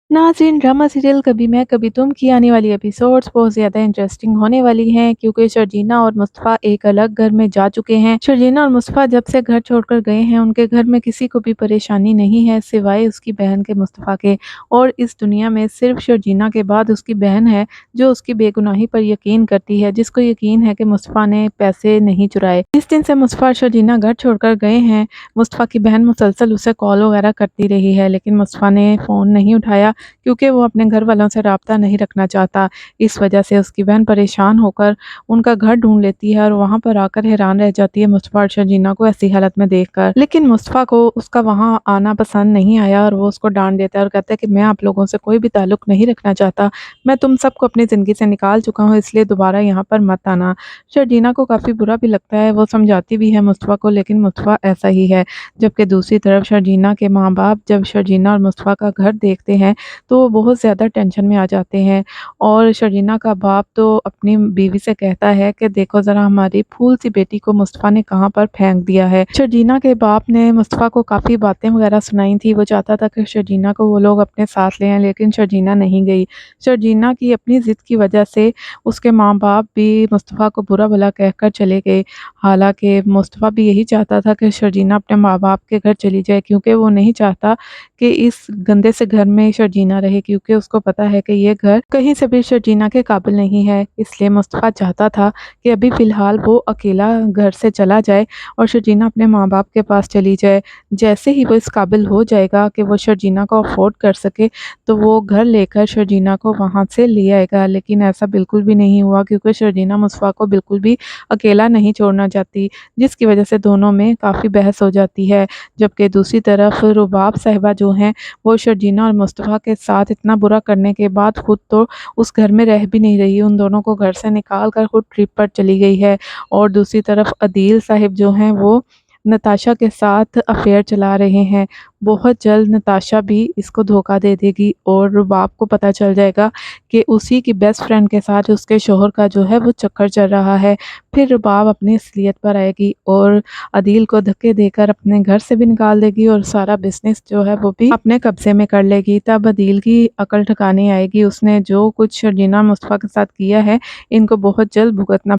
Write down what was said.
नाज़रीन, drama serial कभी मैं कभी तुम की आने वाली एपिसोड्स बहुत ज़्यादा इंटरेस्टिंग होने वाली हैं क्योंकि शर्जीना और मुस्तफ़ा एक अलग घर में जा चुके हैं। शर्जीना और मुस्तफ़ा जब से घर छोड़कर गए हैं उनके घर में किसी को भी परेशानी नहीं है सिवाय उसकी बहन के मुस्तफ़ा के। और इस दुनिया में सिर्फ शर्जीना के बाद उसकी बहन है जो उसकी बेगुनाही पर यकीन करती है, जिसको यकीन है कि मुस्तफ़ा ने पैसे नहीं चुराए। जिस दिन से मुस्तफ़ा और शर्जीना घर छोड़कर गए हैं, मुस्तफ़ा की बहन मुसलसल उसे कॉल वगैरह करती रही है लेकिन मुस्तफ़ा ने फ़ोन नहीं उठाया क्योंकि वो अपने घर वालों से राब्ता नहीं रखना चाहता। इस वजह से उसकी बहन परेशान होकर उनका घर ढूँढ लेती है और वहाँ पर आकर हैरान रह जाती है मुस्तफ़ा और शर्जीना को ऐसी हालत में देखकर। लेकिन मुस्तफ़ा को उसका वहाँ आना पसंद नहीं आया और वो उसको डाँट देता है और कहता है कि मैं आप लोगों से कोई भी ताल्लुक नहीं रखना चाहता। मैं तुम सबको अपनी ज़िंदगी से निकाल चुका हूँ, इसलिए दोबारा यहाँ पर मत आना। शर्जीना को काफ़ी बुरा भी लगता है, वो समझाती भी है मुस्तफ़ा को लेकिन मुस्तफ़ा ऐसा ही है। जबकि दूसरी तरफ शर्जीना के माँ-बाप जब शर्जीना और मुस्तफ़ा का घर देखते हैं तो वो बहुत ज़्यादा टेंशन में आ जाते हैं। और शर्जीना का बाप तो अपनी बीवी से कहता है कि देखो ज़रा हमारी फूल सी बेटी को मुस्तफ़ा ने कहाँ पर फेंक दिया है। शर्जीना के बाप ने मुस्तफ़ा को काफ़ी बातें वगैरह सुनाई थी, वो चाहता था कि शर्जीना को वो लोग अपने साथ ले आएँ लेकिन शर्जीना नहीं गई। शर्जीना की अपनी ज़िद की वजह से उसके माँ-बाप भी मुस्तफ़ा को बुरा-भला कहकर चले गए। हालाँकि मुस्तफ़ा भी यही चाहता था कि शर्जीना अपने माँ-बाप के घर चली जाए क्योंकि वो नहीं चाहता कि इस गंदे से घर में शर्जीना रहे, क्योंकि उसको पता है कि ये घर कहीं से भी शर्जीना के काबिल नहीं है। इसलिए मुस्तफ़ा चाहता था कि अभी फ़िलहाल वो अकेला घर से चला जाए और शर्जीना अपने माँ-बाप के पास चली जाए। जैसे ही वो इस काबिल हो जाएगा कि वो शर्जीना को अफ़ोर्ड कर सके, तो वो घर लेकर शर्जीना को वहाँ से ले आएगा। लेकिन ऐसा बिल्कुल भी नहीं हुआ क्योंकि शर्जीना मुस्तफ़ा को बिल्कुल भी अकेला नहीं छोड़ना चाहती, जिसकी वजह से दोनों में काफ़ी बहस हो जाती है। जबकि दूसरी तरफ रुबाब साहिबा जो हैं, वो शर्जीना और मुस्तफ़ा के साथ इतना बुरा करने के बाद खुद तो उस घर में रह भी नहीं रही, उन दोनों को घर से निकाल कर खुद ट्रिप पर चली गई है। और दूसरी तरफ अदील साहिब जो हैं वो नताशा के साथ अफेयर चला रहे हैं। बहुत जल्द नताशा भी इसको धोखा दे देगी और रुबाब को पता चल जाएगा कि उसी की बेस्ट फ्रेंड के साथ उसके शौहर का जो है वो चक्कर चल रहा है। फिर रुबाब अपनी असलियत पर आएगी और अदील को धक्के देकर अपने घर से भी निकाल देगी और सारा बिज़नेस जो है वो भी अपने कब्ज़े में कर लेगी। तब अदील की अकल ठिकाने आएगी, उसने जो कुछ शर्जीना मुस्तफ़ा के साथ किया है, इनको बहुत जल्द भुगतना